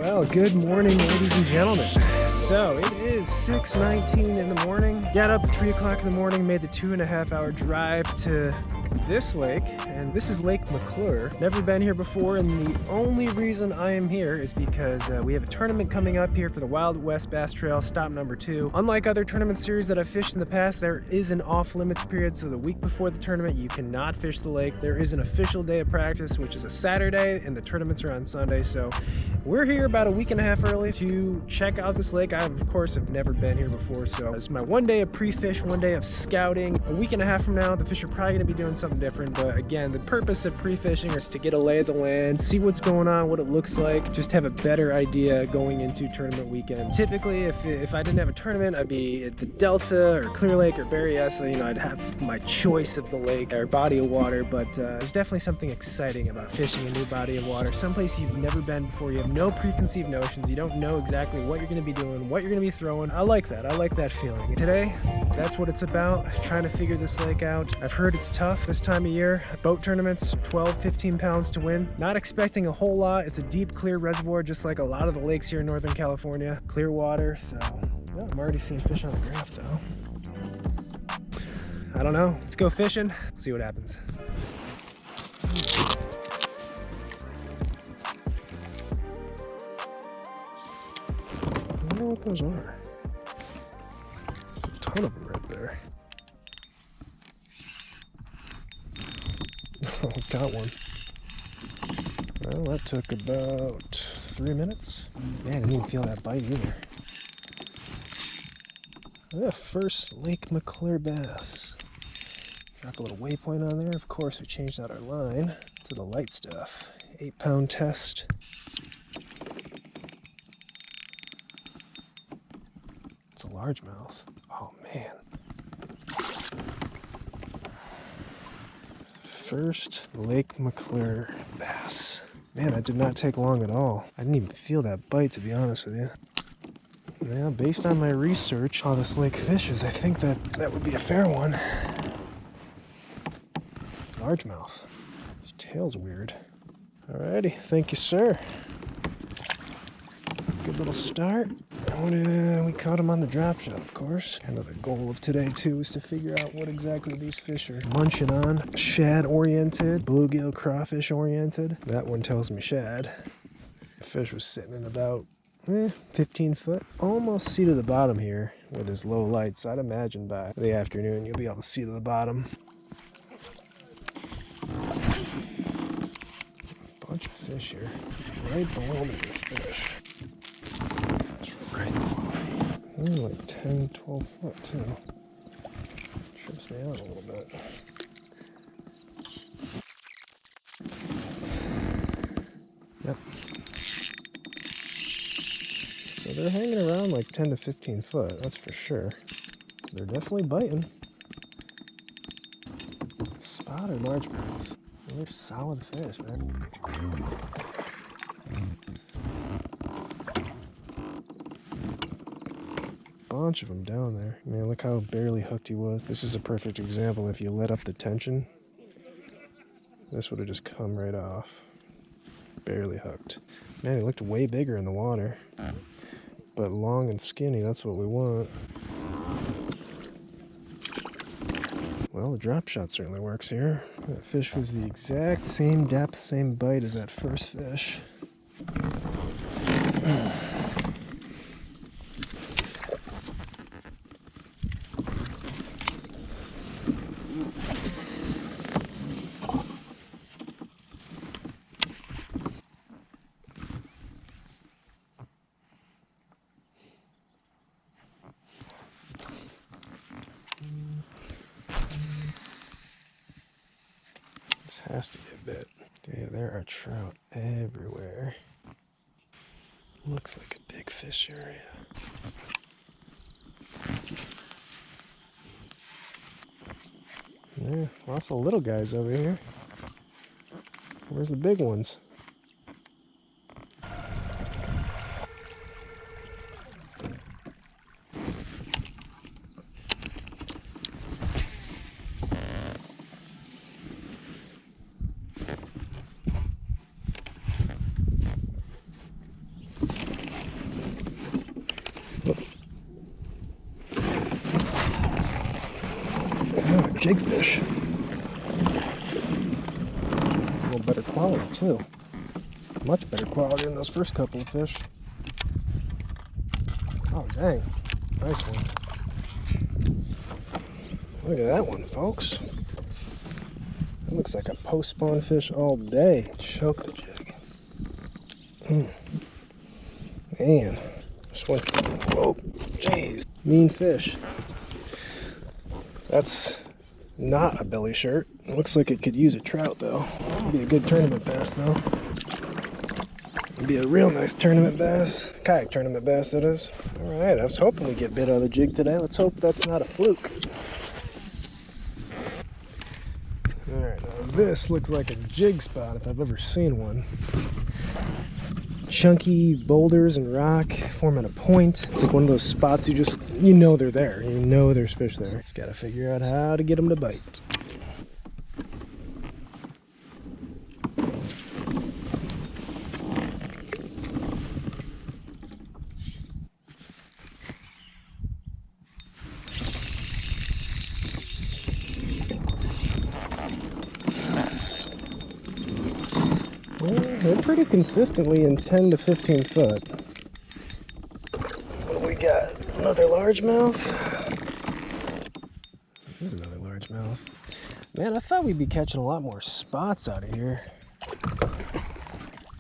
Well, good morning, ladies and gentlemen. So it is 6:19 in the morning. Got up at 3 o'clock in the morning, made the 2.5-hour drive to this lake, and this is Lake McClure. Never been here before, and the only reason I am here is because we have a tournament coming up here for the Wild West Bass Trail, stop number 2. Unlike other tournament series that I've fished in the past, there is an off-limits period, so the week before the tournament, you cannot fish the lake. There is an official day of practice, which is a Saturday, and the tournaments are on Sunday, so we're here about a week and a half early to check out this lake. I, of course, have never been here before, so it's my one day of pre-fish, one day of scouting. A week and a half from now, the fish are probably going to be doing something different, but again, the purpose of pre-fishing is to get a lay of the land, see what's going on, what it looks like, just have a better idea going into tournament weekend. Typically, if I didn't have a tournament, I'd be at the Delta or Clear Lake or Berryessa. You know, I'd have my choice of the lake or body of water, but there's definitely something exciting about fishing a new body of water, someplace you've never been before. You have no preconceived notions. You don't know exactly what you're going to be doing, what you're going to be throwing. I like that. I like that feeling. Today, that's what it's about, trying to figure this lake out. I've heard it's tough this time of year. Boat tournaments, 12, 15 pounds to win. Not expecting a whole lot. It's a deep, clear reservoir, just like a lot of the lakes here in Northern California. Clear water, so well, I'm already seeing fish on the graph, though. I don't know. Let's go fishing, see what happens. I wonder what those are. There's a ton of them right there. Oh, got one. Well, that took about 3 minutes. Man, I didn't even feel that bite either. The first Lake McClure bass. Drop a little waypoint on there. Of course, we changed out our line to the light stuff. 8-pound test. It's a largemouth. Oh man. First Lake McClure bass. Man, that did not take long at all. I didn't even feel that bite, to be honest with you. Now, based on my research, how this lake fishes, I think that would be a fair one. Largemouth. His tail's weird. Alrighty, thank you, sir. Good little start. We caught him on the drop shot, of course. Kind of the goal of today, too, is to figure out what exactly these fish are munching on. Shad-oriented, bluegill, crawfish-oriented. That one tells me shad. The fish was sitting in about 15 foot. Almost see to the bottom here with his low light, so I'd imagine by the afternoon you'll be able to see to the bottom. Bunch of fish here. Right below me, there's fish. Right below me. Like 10, 12 foot too. Trips me out a little bit. Yep. So they're hanging around like 10 to 15 foot, that's for sure. They're definitely biting. Spot or largemouth? They're solid fish, man. Bunch of them down there. Man, look how barely hooked he was. This is a perfect example. If you let up the tension, this would have just come right off. Barely hooked. Man, he looked way bigger in the water. But long and skinny, that's what we want. Well, the drop shot certainly works here. That fish was the exact same depth, same bite as that first fish. This has to get bit. Okay, there are trout everywhere. Looks like a big fish area. Yeah, lots of little guys over here. Where's the big ones? jig fish. A little better quality too. Much better quality than those first couple of fish. Oh dang, nice one. Look at that one, folks. That looks like a post-spawn fish all day. Choke the jig. Man, this one, whoa, jeez. Mean fish. That's not a belly shirt. It looks like it could use a trout though. It'd be a good tournament bass though. It'd be a real nice tournament bass. Kayak tournament bass, that is. Alright, I was hoping we get bit out of the jig today. Let's hope that's not a fluke. Alright, now this looks like a jig spot if I've ever seen one. Chunky boulders and rock forming a point. It's like one of those spots you know they're there. You know there's fish there. Just gotta figure out how to get them to bite. Well, they're pretty consistently in 10 to 15 foot. What do we got? Another largemouth? Here's another largemouth. Man, I thought we'd be catching a lot more spots out of here.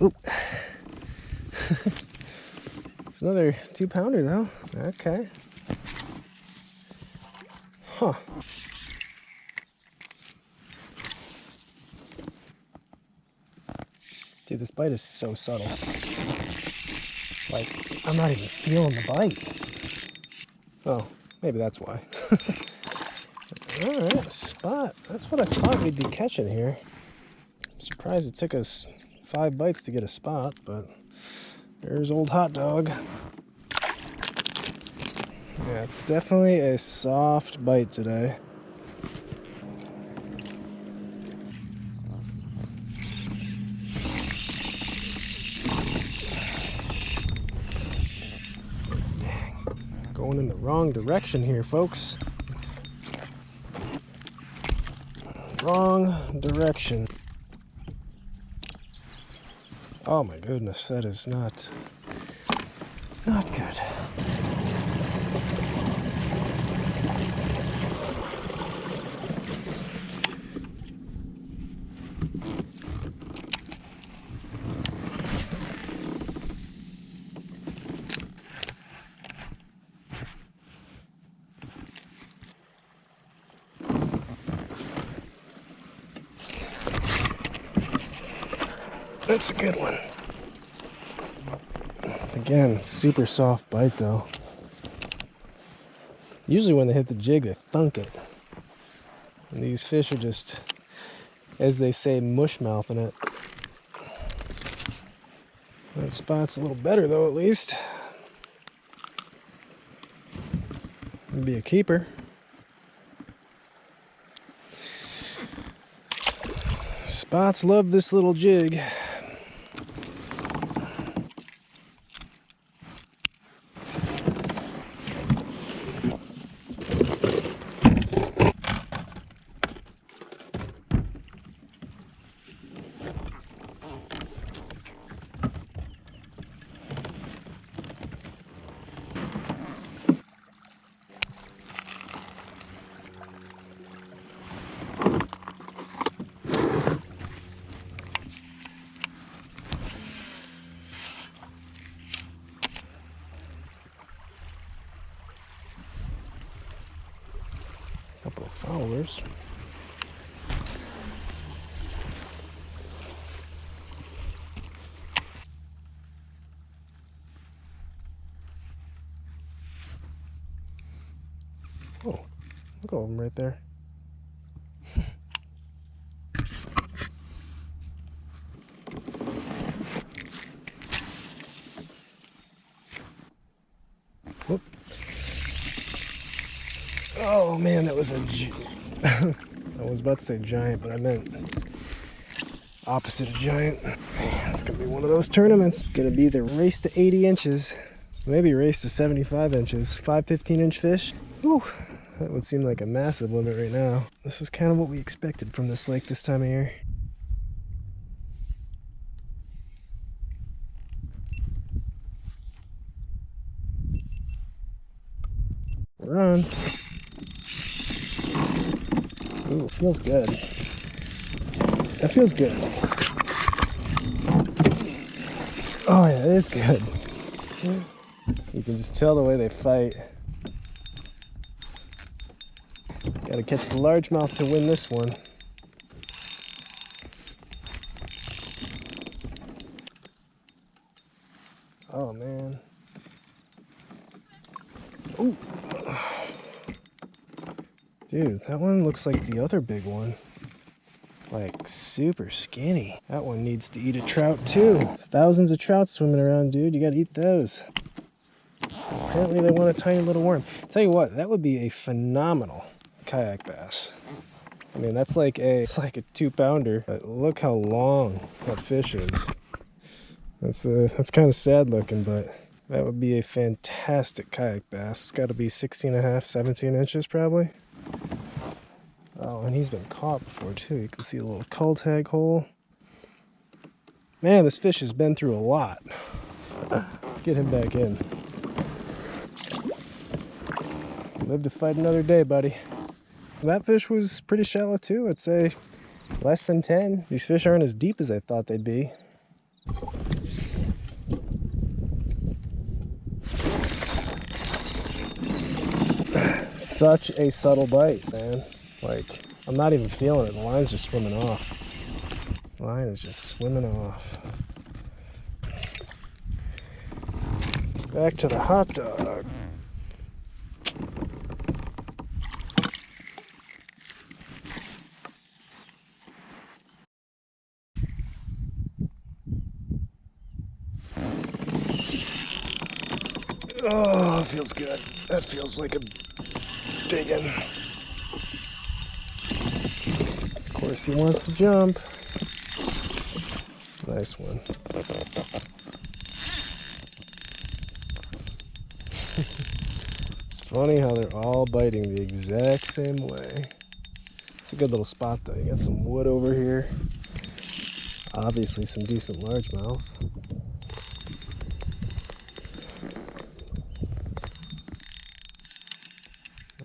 Oop. It's another 2-pounder though. Okay. Huh. Dude, this bite is so subtle. Like, I'm not even feeling the bite. Oh, maybe that's why. Alright, a spot. That's what I thought we'd be catching here. I'm surprised it took us 5 bites to get a spot, but there's old hot dog. Yeah, it's definitely a soft bite today. Going in the wrong direction here, folks. Wrong direction. Oh my goodness, that is not good. That's a good one. Again, super soft bite though. Usually when they hit the jig, they thunk it. And these fish are just, as they say, mush mouthing it. That spot's a little better though, at least. It'd be a keeper. Spots love this little jig. Couple of followers. Oh, look at all of them right there. Whoop. Oh man, that was a I was about to say giant, but I meant opposite of giant. Man, it's gonna be one of those tournaments. Gonna be the race to 80 inches, maybe race to 75 inches. 5 15-inch fish. Whew, That would seem like a massive limit right now. This is kind of what we expected from this lake this time of year. We're on. Ooh, feels good. That feels good. Oh yeah, it is good. You can just tell the way they fight. Gotta catch the largemouth to win this one. Oh man. Ooh. Dude, that one looks like the other big one. Like super skinny. That one needs to eat a trout too. There's thousands of trout swimming around, dude. You gotta eat those. Apparently they want a tiny little worm. Tell you what, that would be a phenomenal kayak bass. I mean, it's like a 2-pounder. But look how long that fish is. That's kind of sad looking, but that would be a fantastic kayak bass. It's got to be 16.5, 17 inches probably. Oh, and he's been caught before too. You can see a little cull tag hole. Man, this fish has been through a lot. Let's get him back in. Live to fight another day, buddy. That fish was pretty shallow too. I'd say less than 10. These fish aren't as deep as I thought they'd be. Such a subtle bite, man. Like, I'm not even feeling it. The line's just swimming off. The line is just swimming off. Back to the hot dog. Oh, it feels good. That feels like a big one. Of course he wants to jump. Nice one. It's funny how they're all biting the exact same way. It's a good little spot though. You got some wood over here. Obviously some decent largemouth.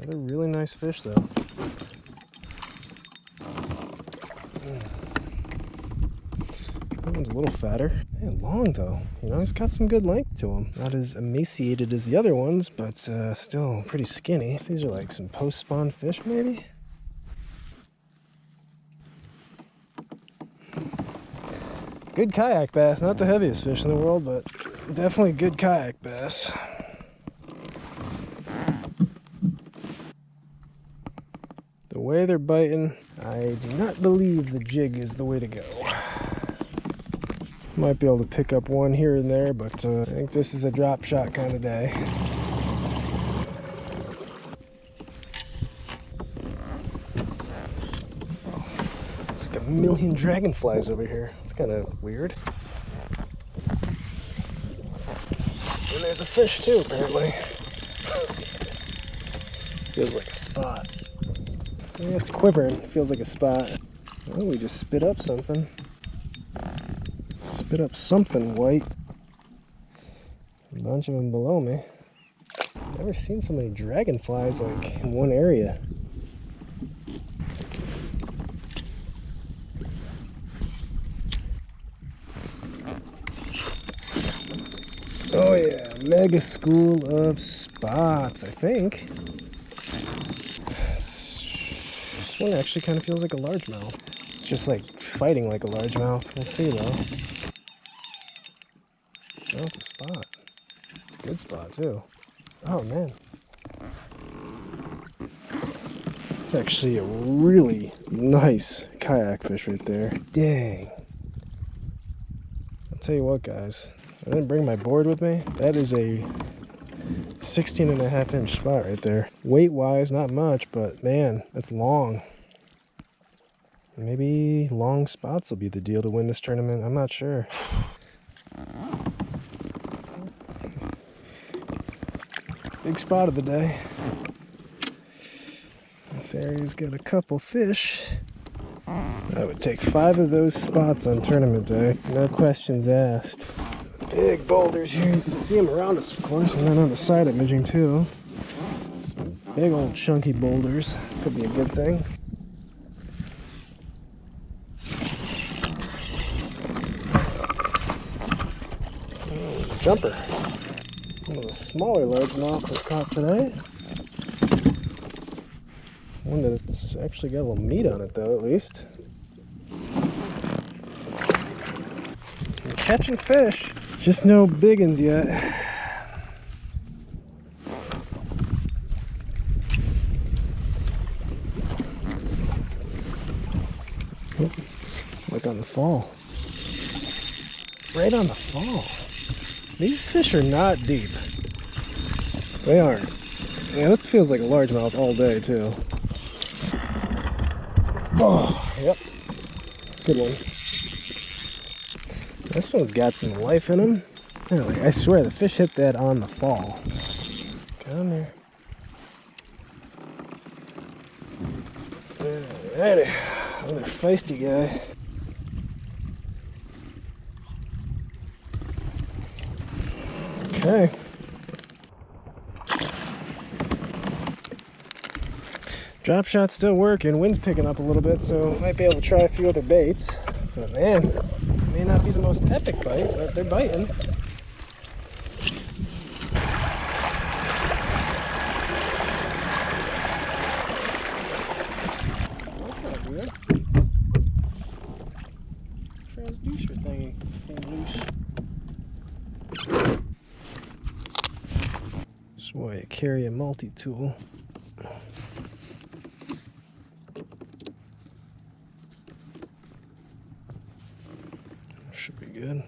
Another really nice fish though. That one's a little fatter and long though. You know, he's got some good length to him. Not as emaciated as the other ones, but still pretty skinny. These are like some post-spawn fish maybe? Good kayak bass. Not the heaviest fish in the world, but definitely good kayak bass. The way they're biting, I do not believe the jig is the way to go. Might be able to pick up one here and there, but I think this is a drop shot kind of day. It's like a million dragonflies over here. It's kind of weird. And there's a fish too, apparently. Feels like a spot. Yeah, it's quivering. It feels like a spot. Oh, we just spit up something. Spit up something white. A bunch of them below me. Never seen so many dragonflies like in one area. Oh yeah, mega school of spots, I think. This one actually kind of feels like a largemouth. It's just like fighting like a largemouth. We'll see though. Oh, it's a spot. It's a good spot too. Oh man. It's actually a really nice kayak fish right there. Dang. I'll tell you what guys, I didn't bring my board with me. That is a 16.5-inch spot right there. Weight wise, not much, but man, that's long. Maybe long spots will be the deal to win this tournament. I'm not sure. Big spot of the day. This area's got a couple fish. I would take 5 of those spots on tournament day. No questions asked. Big boulders here. You can see them around us, of course, and then on the side imaging too. Some big old chunky boulders. Could be a good thing. Oh, jumper. One of the smaller largemouth we caught today. One that's actually got a little meat on it, though, at least. I'm catching fish, just no big ones yet. Oh, look on the fall. Right on the fall. These fish are not deep. They aren't. Yeah, that feels like a largemouth all day, too. Oh, yep. Good one. This one's got some life in him. I swear, the fish hit that on the fall. Come here. Alrighty. Another feisty guy. Okay. Drop shot's still working. Wind's picking up a little bit, so might be able to try a few other baits. But man, it may not be the most epic bite, but they're biting. That's not good. Transducer thingy came loose. That's why you carry a multi-tool. Should be good.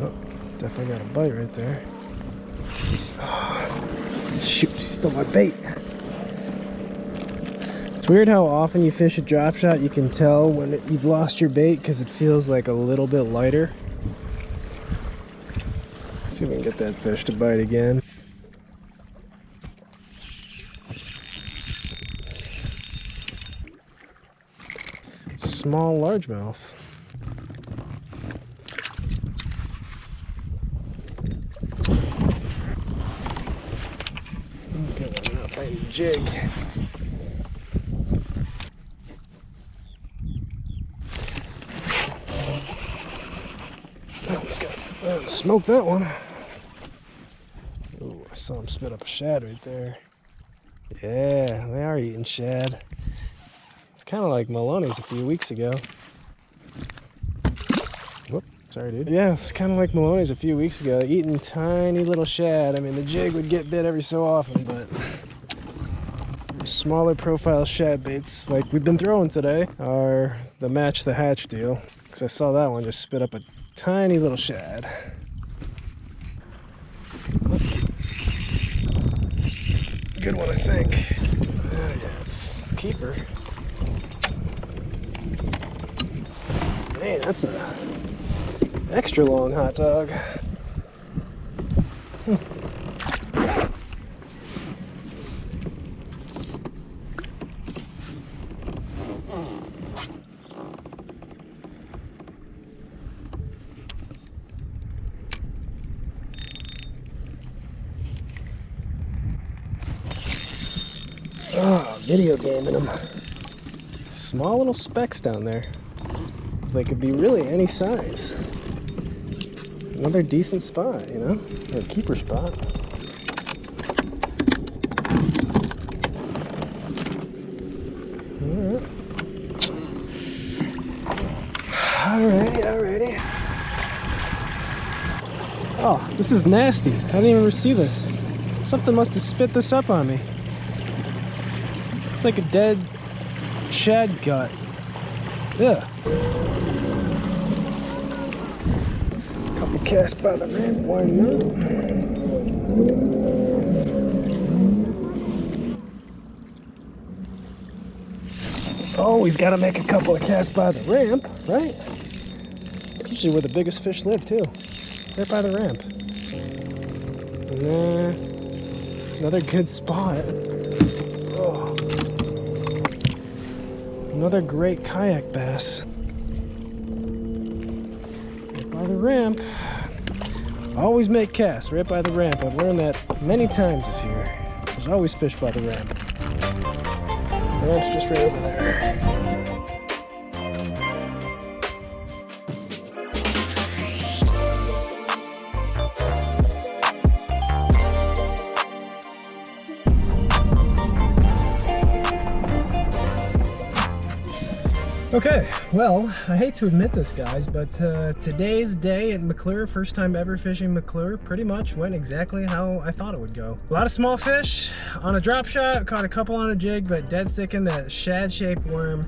Oh, definitely got a bite right there. Oh, shoot, he stole my bait. It's weird how often you fish a drop shot, you can tell when you've lost your bait because it feels like a little bit lighter. See if we can get that fish to bite again. Small largemouth. Good one, not biting the jig. Oh, he's got smoked that one. Ooh, I saw him spit up a shad right there. Yeah, they are eating shad. It's kind of like Maloney's a few weeks ago. Whoop, sorry, dude. Yeah, it's kind of like Maloney's a few weeks ago, eating tiny little shad. I mean, the jig would get bit every so often, but smaller profile shad baits like we've been throwing today are the match the hatch deal. Because I saw that one just spit up a tiny little shad. Good one, I think. Oh, yeah. Keeper. Man, that's a extra long hot dog. Oh, video gaming them. Small little specks down there. They could be really any size. Another decent spot, you know? Or a keeper spot. Alrighty. Oh, this is nasty. I didn't even see this. Something must have spit this up on me. It's like a dead shad gut. Yeah. Couple casts by the ramp, why not? Always gotta make a couple of casts by the ramp, right? usually where the biggest fish live too, right by the ramp. Another good spot. Oh. Another great kayak bass. Right by the ramp. Always make casts right by the ramp. I've learned that many times this year. There's always fish by the ramp. The ramp's just right over there. Okay, well, I hate to admit this, guys, but today's day at McClure, first time ever fishing McClure, pretty much went exactly how I thought it would go. A lot of small fish on a drop shot, caught a couple on a jig, but dead sticking that shad-shaped worm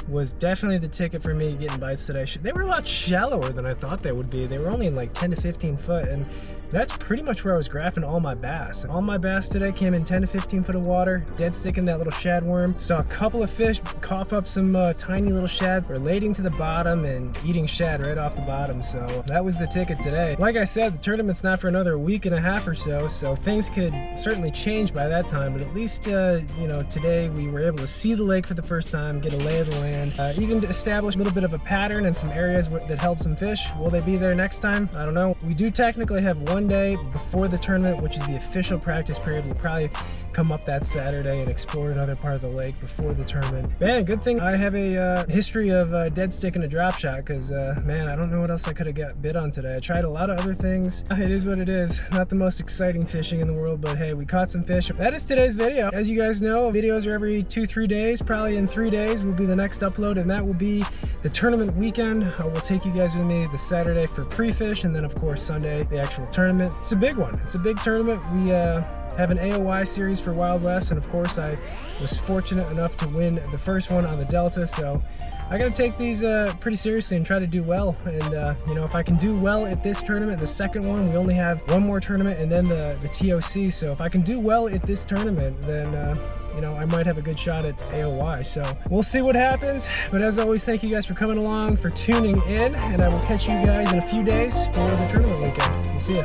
was definitely the ticket for me getting bites today. They were a lot shallower than I thought they would be. They were only in like 10 to 15 foot, and that's pretty much where I was graphing all my bass. All my bass today came in 10 to 15 foot of water, dead sticking that little shad worm. Saw a couple of fish cough up some tiny little shads relating to the bottom and eating shad right off the bottom, so that was the ticket today. Like I said, the tournament's not for another week and a half or so, so things could certainly change by that time, but at least, you know, today we were able to see the lake for the first time, get a lay of the land, even to establish a little bit of a pattern in some areas that held some fish. Will they be there next time? I don't know. We do technically have one day before the tournament, which is the official practice period. We'll probably come up that Saturday and explore another part of the lake before the tournament. Man, good thing I have a history of dead stick and a drop shot, because man, I don't know what else I could have got bit on today. I tried a lot of other things. It is what it is. Not the most exciting fishing in the world, but hey, we caught some fish. That is today's video. As you guys know, videos are every 2-3 days. Probably in 3 days will be the next upload, and that will be the tournament weekend. I will take you guys with me the Saturday for pre-fish, and then of course Sunday the actual tournament. It's a big one. It's a big tournament. We have an AOY series for Wild West, and of course I was fortunate enough to win the first one on the Delta, so I gotta take these pretty seriously and try to do well. And you know, if I can do well at this tournament, the second one, we only have one more tournament and then the TOC, so if I can do well at this tournament, then you know, I might have a good shot at AOY. So we'll see what happens, but as always, thank you guys for coming along, for tuning in, and I will catch you guys in a few days for the tournament weekend. We'll see ya.